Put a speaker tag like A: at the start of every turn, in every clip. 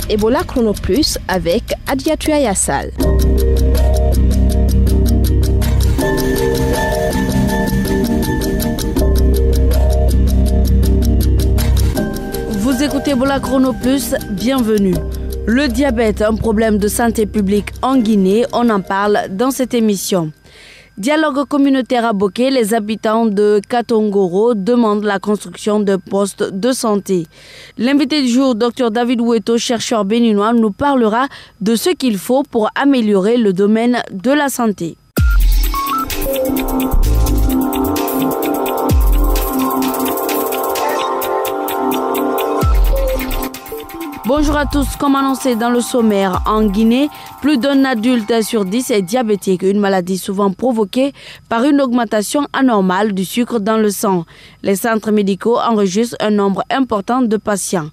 A: Ebola Chrono Plus avec Adiatou Yassal. Vous écoutez Ebola Chrono Plus, bienvenue. Le diabète, un problème de santé publique en Guinée, on en parle dans cette émission. Dialogue communautaire à Boké, les habitants de Katongoro demandent la construction de postes de santé. L'invité du jour, Dr David Oueto, chercheur béninois, nous parlera de ce qu'il faut pour améliorer le domaine de la santé. Bonjour à tous, comme annoncé dans le sommaire, en Guinée, plus d'un adulte sur 10 est diabétique, une maladie souvent provoquée par une augmentation anormale du sucre dans le sang. Les centres médicaux enregistrent un nombre important de patients.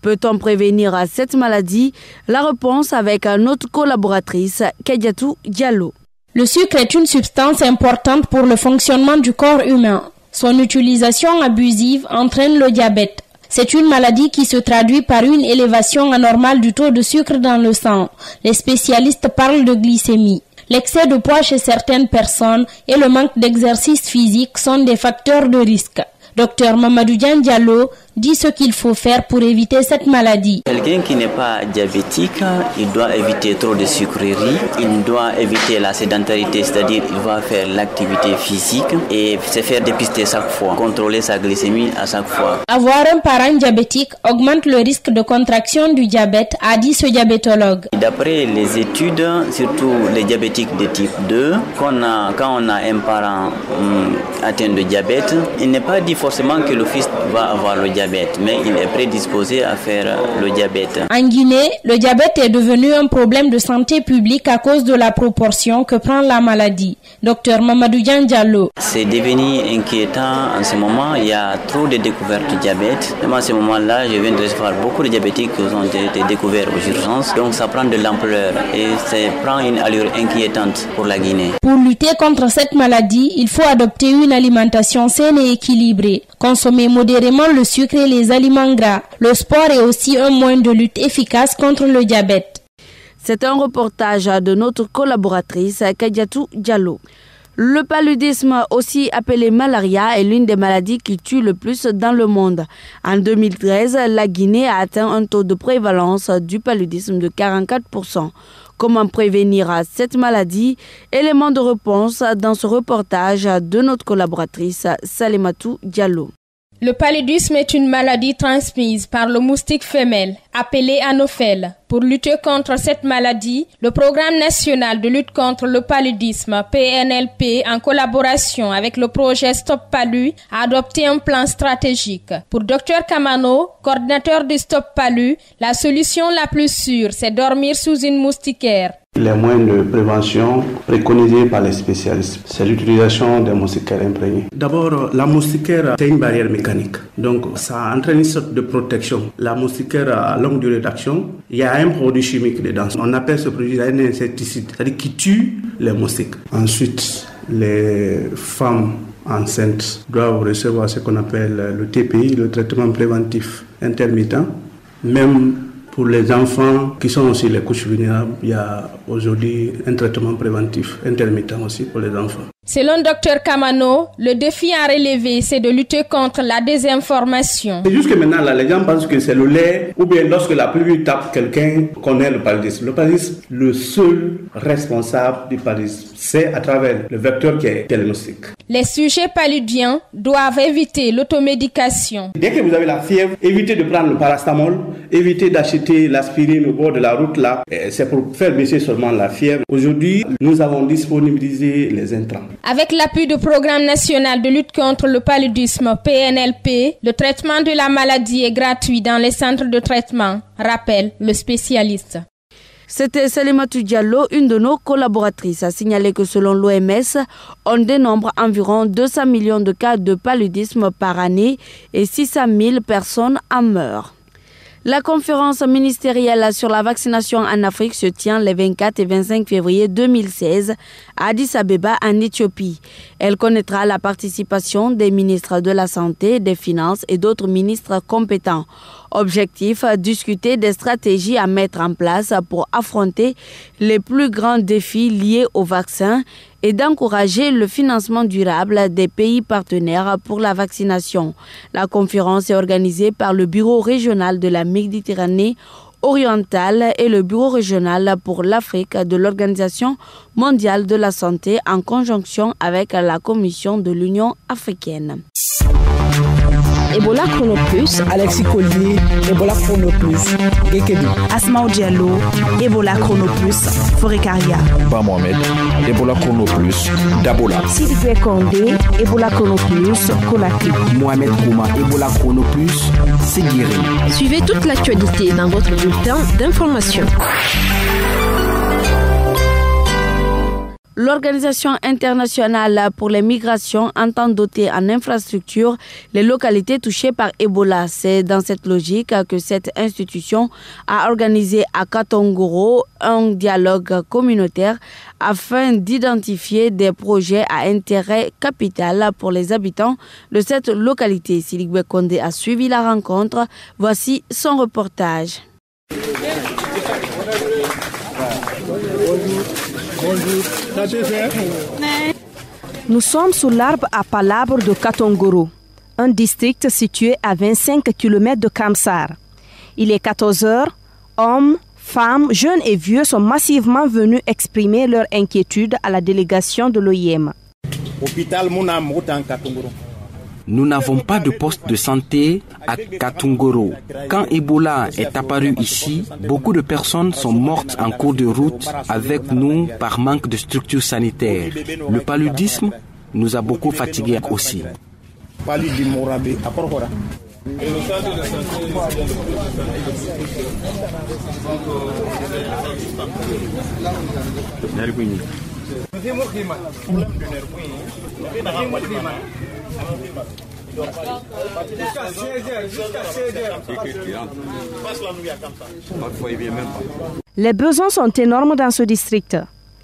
A: Peut-on prévenir cette maladie? La réponse avec notre collaboratrice, Kadiatou Diallo.
B: Le sucre est une substance importante pour le fonctionnement du corps humain. Son utilisation abusive entraîne le diabète. C'est une maladie qui se traduit par une élévation anormale du taux de sucre dans le sang. Les spécialistes parlent de glycémie. L'excès de poids chez certaines personnes et le manque d'exercice physique sont des facteurs de risque. Dr Mamadou Diallo dit ce qu'il faut faire pour éviter cette maladie.
C: Quelqu'un qui n'est pas diabétique, il doit éviter trop de sucreries, il doit éviter la sédentarité, c'est-à-dire il va faire l'activité physique et se faire dépister chaque fois, contrôler sa glycémie à chaque fois.
B: Avoir un parent diabétique augmente le risque de contraction du diabète, a dit ce diabétologue.
C: D'après les études, surtout les diabétiques de type 2, quand on a un parent atteint de diabète, il n'est pas dit forcément que le fils va avoir le diabète, mais il est prédisposé à faire le diabète.
B: En Guinée, le diabète est devenu un problème de santé publique à cause de la proportion que prend la maladie. Dr Mamadou Diallo.
C: C'est devenu inquiétant en ce moment. Il y a trop de découvertes de diabète. Même à ce moment-là, je viens de recevoir beaucoup de diabétiques qui ont été découverts aux urgences. Donc ça prend de l'ampleur et ça prend une allure inquiétante pour la Guinée.
B: Pour lutter contre cette maladie, il faut adopter une alimentation saine et équilibrée. Consommer modérément le sucre et les aliments gras. Le sport est aussi un moyen de lutte efficace contre le diabète.
A: C'est un reportage de notre collaboratrice Kadiatou Diallo. Le paludisme, aussi appelé malaria, est l'une des maladies qui tue le plus dans le monde. En 2013, la Guinée a atteint un taux de prévalence du paludisme de 44%. Comment prévenir cette maladie? Élément de réponse dans ce reportage de notre collaboratrice Salematou Diallo.
B: Le paludisme est une maladie transmise par le moustique femelle, appelée anophèle. Pour lutter contre cette maladie, le Programme national de lutte contre le paludisme, PNLP, en collaboration avec le projet Stop Palu, a adopté un plan stratégique. Pour Dr Kamano, coordinateur du Stop Palu, la solution la plus sûre, c'est dormir sous une moustiquaire.
D: Les moyens de prévention préconisés par les spécialistes, c'est l'utilisation des moustiquaires imprégnés. D'abord, la moustiquaire, c'est une barrière mécanique. Donc, ça entraîne une sorte de protection. La moustiquaire à longue durée d'action, il y a un produit chimique dedans. On appelle ce produit un insecticide, c'est-à-dire qui tue les moustiques. Ensuite, les femmes enceintes doivent recevoir ce qu'on appelle le TPI, le traitement préventif intermittent. Même pour les enfants qui sont aussi les couches vulnérables, il y a aujourd'hui un traitement préventif intermittent aussi pour les enfants.
B: Selon Dr Kamano, le défi à relever, c'est de lutter contre la désinformation.
D: C'est juste que maintenant, là, les gens pensent que c'est le lait, ou bien lorsque la pluie tape quelqu'un, connaît le paludisme. Le paludisme, le seul responsable du paludisme, c'est à travers le vecteur qui est le moustique.
B: Les sujets paludiens doivent éviter l'automédication.
D: Dès que vous avez la fièvre, évitez de prendre le paracétamol, évitez d'acheter l'aspirine au bord de la route là. C'est pour faire baisser seulement la fièvre. Aujourd'hui, nous avons disponibilisé les intrants.
B: Avec l'appui du Programme national de lutte contre le paludisme PNLP, le traitement de la maladie est gratuit dans les centres de traitement, rappelle le spécialiste.
A: C'était Salematou Diallo, une de nos collaboratrices, a signalé que selon l'OMS, on dénombre environ 200 millions de cas de paludisme par année et 600 000 personnes en meurent. La conférence ministérielle sur la vaccination en Afrique se tient les 24 et 25 février 2016 à Addis Abeba en Éthiopie. Elle connaîtra la participation des ministres de la Santé, des Finances et d'autres ministres compétents. Objectif, discuter des stratégies à mettre en place pour affronter les plus grands défis liés au vaccin et d'encourager le financement durable des pays partenaires pour la vaccination. La conférence est organisée par le Bureau régional de la Méditerranée orientale et le Bureau régional pour l'Afrique de l'Organisation mondiale de la santé en conjonction avec la Commission de l'Union africaine.
E: Ebola Chrono Plus,
F: Alexis Collier, Ebola Chrono Plus, Gekebi,
E: Asmao Diallo, Ebola Chrono Plus, Forekaria,
G: Ba Mohamed, Ebola Chrono Plus, Dabola,
E: Sidibé Kondé, Ebola Chrono Plus, Konakry,
F: Mohamed Kouma, Ebola Chrono Plus, Seguiri.
B: Suivez toute l'actualité dans votre bulletin d'information.
A: L'Organisation internationale pour les migrations entend doter en infrastructure les localités touchées par Ebola. C'est dans cette logique que cette institution a organisé à Katongoro un dialogue communautaire afin d'identifier des projets à intérêt capital pour les habitants de cette localité. Sidibé Kondé a suivi la rencontre. Voici son reportage.
E: Nous sommes sous l'arbre à palabres de Katongoro, un district situé à 25 km de Kamsar. Il est 14 heures. Hommes, femmes, jeunes et vieux sont massivement venus exprimer leur inquiétude à la délégation de l'OIM.
H: Nous n'avons pas de poste de santé à Katongoro. Quand Ebola est apparu ici, beaucoup de personnes sont mortes en cours de route avec nous par manque de structures sanitaires. Le paludisme nous a beaucoup fatigués aussi.
E: Les besoins sont énormes dans ce district.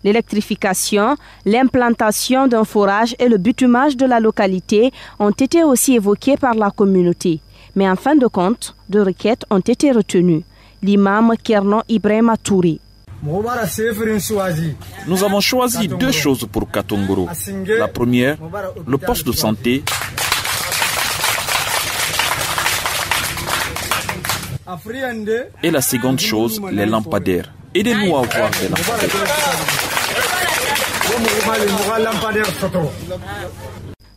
E: L'électrification, l'implantation d'un forage et le bitumage de la localité ont été aussi évoqués par la communauté. Mais en fin de compte, deux requêtes ont été retenues. L'imam Kerno Ibrahima Touré.
G: Nous avons choisi deux choses pour Katongoro. La première, le poste de santé. Et la seconde chose, les lampadaires. Aidez-nous à avoir des lampadaires.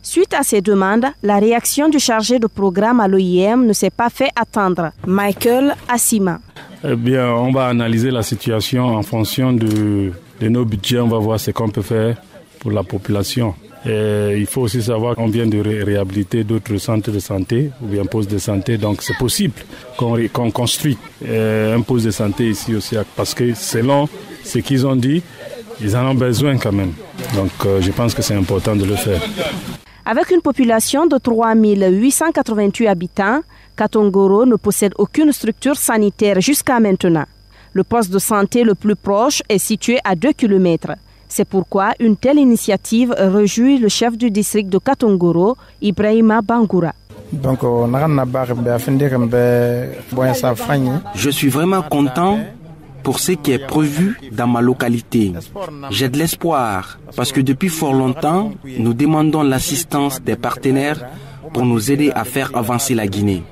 E: Suite à ces demandes, la réaction du chargé de programme à l'OIM ne s'est pas fait attendre. Michael Assima.
I: Eh bien, on va analyser la situation en fonction de nos budgets. On va voir ce qu'on peut faire pour la population. Et il faut aussi savoir qu'on vient de réhabiliter d'autres centres de santé ou bien postes de santé. Donc c'est possible qu'on construise un poste de santé ici aussi parce que selon ce qu'ils ont dit, ils en ont besoin quand même. Donc je pense que c'est important de le faire.
E: Avec une population de 3 888 habitants, Katongoro ne possède aucune structure sanitaire jusqu'à maintenant. Le poste de santé le plus proche est situé à 2 km. C'est pourquoi une telle initiative réjouit le chef du district de Katongoro, Ibrahima Bangoura.
H: Je suis vraiment content pour ce qui est prévu dans ma localité. J'ai de l'espoir parce que depuis fort longtemps, nous demandons l'assistance des partenaires pour nous aider à faire avancer la Guinée.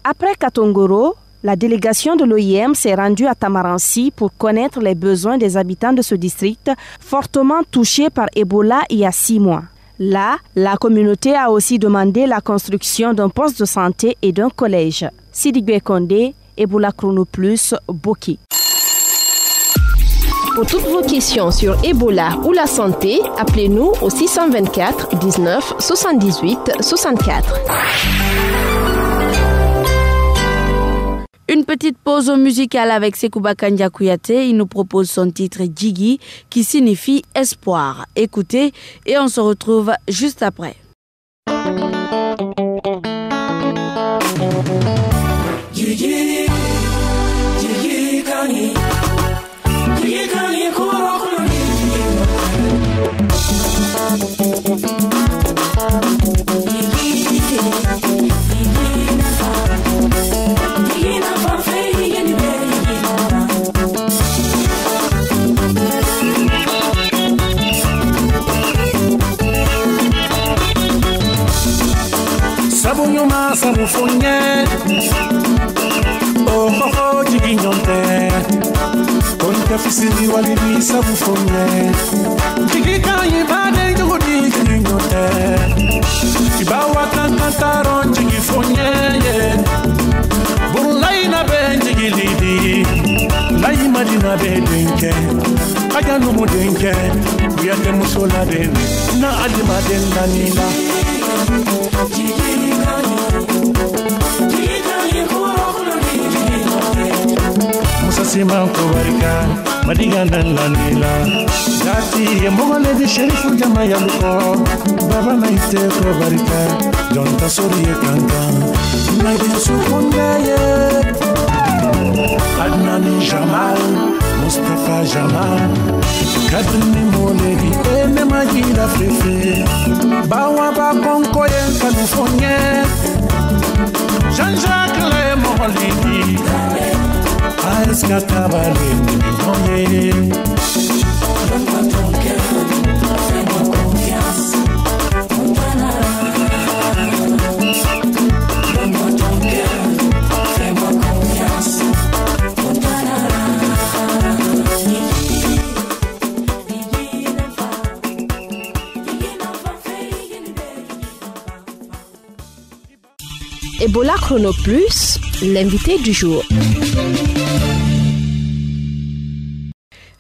E: Après Katongoro, la délégation de l'OIM s'est rendue à Tamaransi pour connaître les besoins des habitants de ce district fortement touché par Ebola il y a 6 mois. Là, la communauté a aussi demandé la construction d'un poste de santé et d'un collège. Sidibé Kondé, Ebola Chrono Plus, Boki.
B: Pour toutes vos questions sur Ebola ou la santé, appelez-nous au 624 19 78 64.
A: Une petite pause musicale avec Sekouba Kandia Kouyaté. Il nous propose son titre Djigui qui signifie espoir. Écoutez et on se retrouve juste après.
J: nyuma sabufonye oh oh jiginyonte konta fisili walibi sabufonye jigika yibane jugudi jiginyonte ibawa kantaron jigifonye burlai na ben jigilidi lai madina be denke ajanu mo denke yate musola den na adima den nanila Musa Siman Kovarika, Madiganda Lanila, Gati, Yamogale de Sherifu Jamayaluko, Baba Naite Kovarika, John Tasori Kanta, Nadia Sukundaye, Adnani Jamal, Mustafa Jamal, Kadri Moledi, Nemagila Fefe, Bawa Bakonkoye California, Jean-Jacques Le Molidi. Aïska Kabali, donne-moi ton cœur, fais-moi confiance, donne-moi ton cœur, fais-moi confiance,
B: Ebola Chrono Plus, l'invité du jour.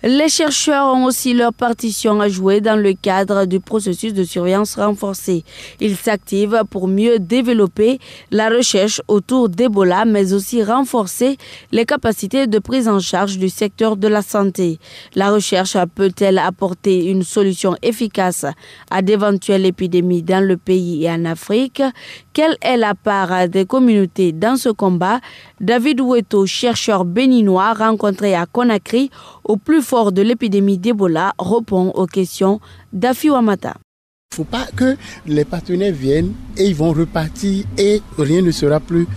A: Les chercheurs ont aussi leur partition à jouer dans le cadre du processus de surveillance renforcée. Ils s'activent pour mieux développer la recherche autour d'Ebola, mais aussi renforcer les capacités de prise en charge du secteur de la santé. La recherche peut-elle apporter une solution efficace à d'éventuelles épidémies dans le pays et en Afrique? Quelle est la part des communautés dans ce combat? David Oueto, chercheur béninois rencontré à Conakry au plus fort de l'épidémie d'Ebola, répond aux questions d'Afi Wamata.
K: Il ne faut pas que les partenaires viennent et ils vont repartir et rien ne sera plus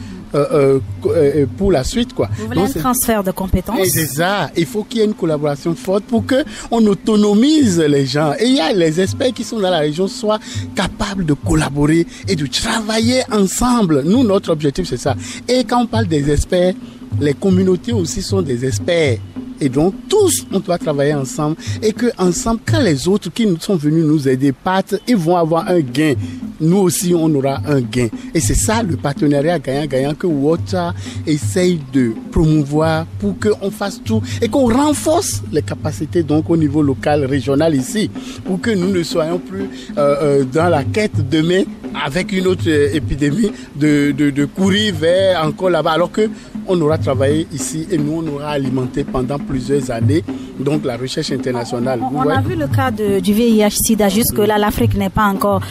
K: pour la suite, quoi.
L: Vous voulez un transfert de compétences?
K: C'est ça. Il faut qu'il y ait une collaboration forte pour qu'on autonomise les gens. Et il y a les experts qui sont dans la région soient capables de collaborer et de travailler ensemble. Nous, notre objectif, c'est ça. Et quand on parle des experts, les communautés aussi sont des experts. Et donc, tous, on doit travailler ensemble. Et que ensemble, quand les autres qui nous sont venus nous aider partent, ils vont avoir un gain. Nous aussi, on aura un gain. Et c'est ça, le partenariat gagnant-gagnant que Water essaye de promouvoir pour qu'on fasse tout et qu'on renforce les capacités donc au niveau local, régional ici, pour que nous ne soyons plus dans la quête demain avec une autre épidémie de courir vers encore là-bas, alors que on aura travaillé ici et nous, on aura alimenté pendant plusieurs années donc la recherche internationale.
L: On a vu le cas du VIH-Sida. Jusque-là, l'Afrique n'est pas encore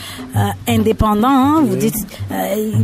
L: indépendant. Hein, vous dites,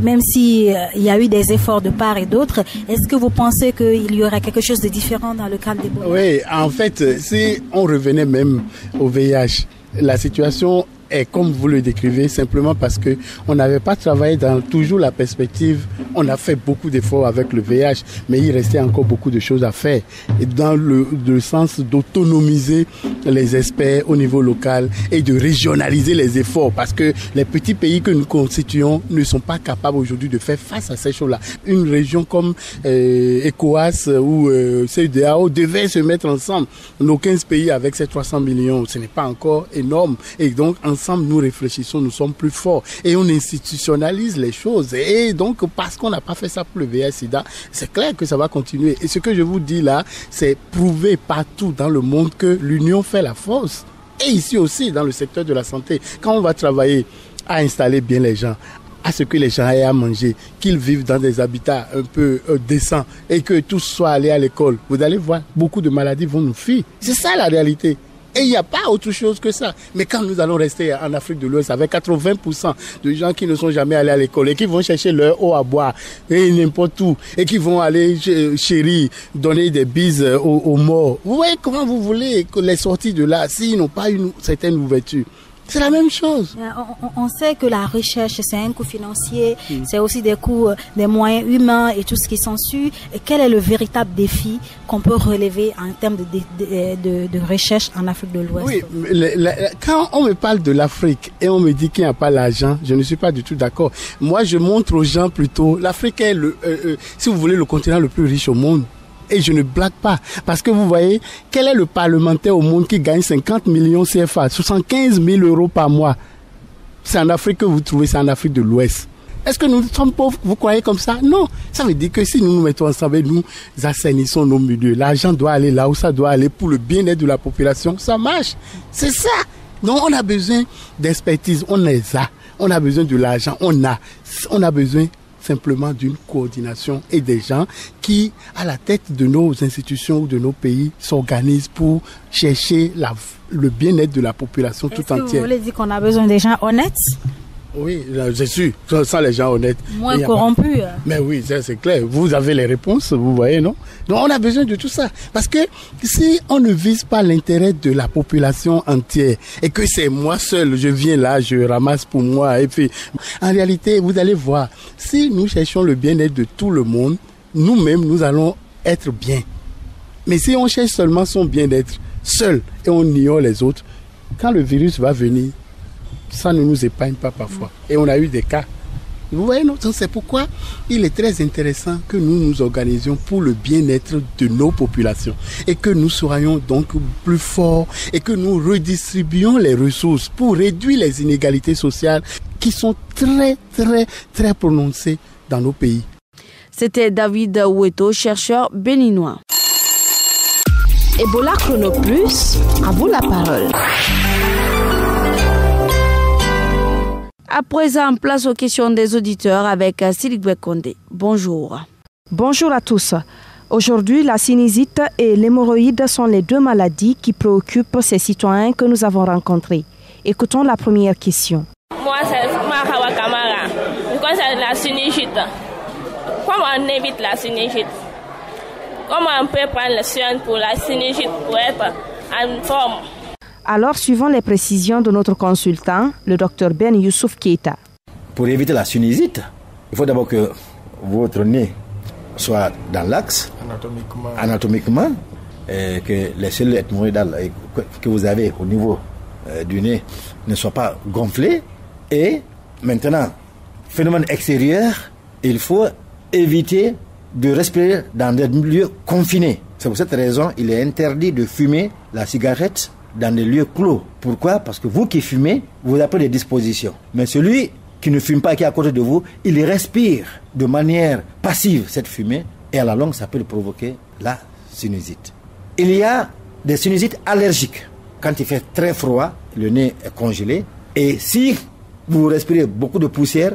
L: même s'il y a eu des efforts de part et d'autre, est-ce que vous pensez qu'il y aurait quelque chose de différent dans le cadre d'Ebola?
K: Oui, en fait, si on revenait même au VIH, la situation est comme vous le décrivez, simplement parce que on n'avait pas travaillé dans toujours la perspective. On a fait beaucoup d'efforts avec le VIH, mais il restait encore beaucoup de choses à faire. Et dans le sens d'autonomiser les experts au niveau local et de régionaliser les efforts, parce que les petits pays que nous constituons ne sont pas capables aujourd'hui de faire face à ces choses-là. Une région comme ECOWAS ou CEDEAO devait se mettre ensemble. Nos 15 pays avec ces 300 millions, ce n'est pas encore énorme. Et donc, ensemble, nous réfléchissons, nous sommes plus forts et on institutionnalise les choses. Et donc, parce qu'on n'a pas fait ça pour le VIH-Sida, c'est clair que ça va continuer. Et ce que je vous dis là, c'est prouver partout dans le monde que l'union fait la force. Et ici aussi, dans le secteur de la santé, quand on va travailler à installer bien les gens, à ce que les gens aient à manger, qu'ils vivent dans des habitats un peu décents et que tous soient allés à l'école, vous allez voir, beaucoup de maladies vont nous fuir. C'est ça la réalité. Et il n'y a pas autre chose que ça. Mais quand nous allons rester en Afrique de l'Ouest avec 80% de gens qui ne sont jamais allés à l'école et qui vont chercher leur eau à boire et n'importe où et qui vont aller chérir, donner des bises aux morts. Vous voyez comment vous voulez les sortir de là s'ils n'ont pas une certaine ouverture. C'est la même chose.
L: On sait que la recherche, c'est un coût financier, c'est aussi des coûts, des moyens humains et tout ce qui s'ensuit. Et quel est le véritable défi qu'on peut relever en termes de recherche en Afrique de l'Ouest?
K: Oui, quand on me parle de l'Afrique et on me dit qu'il n'y a pas l'argent, je ne suis pas du tout d'accord. Moi, je montre aux gens plutôt, l'Afrique est, si vous voulez, le continent le plus riche au monde. Et je ne blague pas. Parce que vous voyez, quel est le parlementaire au monde qui gagne 50 millions CFA, 75 000 euros par mois? C'est en Afrique que vous trouvez, c'est en Afrique de l'Ouest. Est-ce que nous sommes pauvres? Vous croyez comme ça? Non. Ça veut dire que si nous nous mettons ensemble et nous assainissons nos milieux, l'argent doit aller là où ça doit aller pour le bien-être de la population. Ça marche. C'est ça. Donc on a besoin d'expertise. On les a. On a besoin de l'argent. On a besoin simplement d'une coordination et des gens qui, à la tête de nos institutions ou de nos pays, s'organisent pour chercher le bien-être de la population tout entière. Est-ce que
L: vous voulez dire qu'on a besoin des gens honnêtes?
K: Oui, c'est sûr, sans les gens honnêtes.
L: Moins corrompus.
K: Mais oui, c'est clair. Vous avez les réponses, vous voyez, non? Donc on a besoin de tout ça. Parce que si on ne vise pas l'intérêt de la population entière et que c'est moi seul, je viens là, je ramasse pour moi et puis... En réalité, vous allez voir, si nous cherchons le bien-être de tout le monde, nous-mêmes, nous allons être bien. Mais si on cherche seulement son bien-être seul et on ignore les autres, quand le virus va venir, ça ne nous épargne pas parfois. Et on a eu des cas. Vous voyez, non? C'est pourquoi il est très intéressant que nous nous organisions pour le bien-être de nos populations et que nous soyons donc plus forts et que nous redistribuions les ressources pour réduire les inégalités sociales qui sont très, très, très prononcées dans nos pays.
A: C'était David Oueto, chercheur béninois.
E: Ebola Chrono Plus, à vous la parole.
A: À présent, place aux questions des auditeurs avec Siligwe Kondé. Bonjour.
E: Bonjour à tous. Aujourd'hui, la sinusite et l'hémorroïde sont les deux maladies qui préoccupent ces citoyens que nous avons rencontrés. Écoutons la première question.
M: Moi, c'est Mahawa Kamara. Je concerne la sinusite. Comment on évite la sinusite? Comment on peut prendre le soin pour la sinusite pour être en forme?
E: Alors, suivant les précisions de notre consultant, le docteur Ben Youssouf Keita.
N: Pour éviter la sinusite, il faut d'abord que votre nez soit dans l'axe, anatomiquement, et que les cellules hémorroïdales que vous avez au niveau du nez ne soient pas gonflées. Et maintenant, phénomène extérieur, il faut éviter de respirer dans des lieux confinés. C'est pour cette raison qu'il est interdit de fumer la cigarette dans des lieux clos. Pourquoi? Parce que vous qui fumez, vous avez pris des dispositions. Mais celui qui ne fume pas, qui est à côté de vous, il respire de manière passive cette fumée et à la longue, ça peut provoquer la sinusite. Il y a des sinusites allergiques. Quand il fait très froid, le nez est congelé. Et si vous respirez beaucoup de poussière,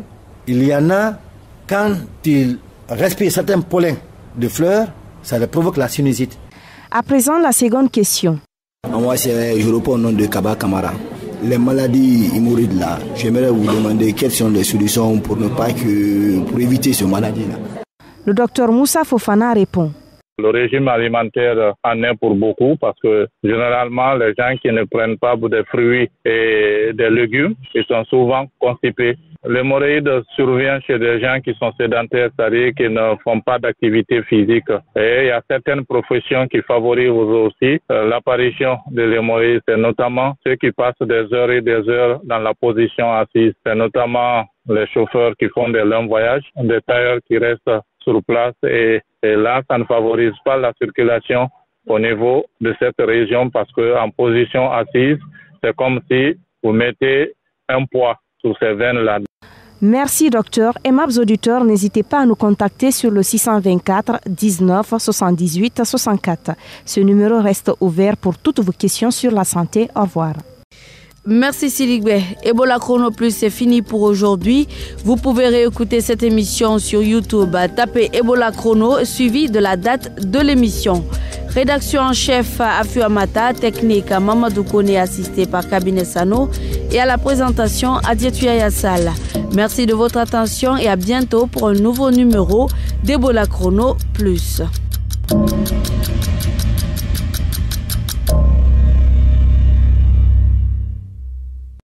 N: il y en a, quand il respire certains pollens de fleurs, ça leur provoque la sinusite.
E: À présent, la seconde question.
F: Moi, je réponds au nom de Kaba Kamara. Les maladies hémorroïdes là, j'aimerais vous demander quelles sont les solutions pour éviter ces maladies-là.
E: Le docteur Moussa Fofana répond.
O: Le régime alimentaire en est pour beaucoup parce que généralement les gens qui ne prennent pas des fruits et des légumes, ils sont souvent constipés. L'hémorroïde survient chez des gens qui sont sédentaires, c'est-à-dire qui ne font pas d'activité physique. Et il y a certaines professions qui favorisent aussi l'apparition de l'hémorroïde. C'est notamment ceux qui passent des heures et des heures dans la position assise. C'est notamment les chauffeurs qui font des longs voyages, des tailleurs qui restent sur place. Et là, ça ne favorise pas la circulation au niveau de cette région parce qu'en position assise, c'est comme si vous mettez un poids sur ces veines-là.
E: Merci docteur. Aimables auditeurs, n'hésitez pas à nous contacter sur le 624 19 78 64. Ce numéro reste ouvert pour toutes vos questions sur la santé. Au revoir.
A: Merci Siligwe. Ebola Chrono Plus, c'est fini pour aujourd'hui. Vous pouvez réécouter cette émission sur YouTube. Tapez Ebola Chrono suivi de la date de l'émission. Rédaction en chef Afu Amata, technique Mamadou Kone assisté par Cabinet Sano et à la présentation Adiatou Yassal. Merci de votre attention et à bientôt pour un nouveau numéro d'Ebola Chrono Plus.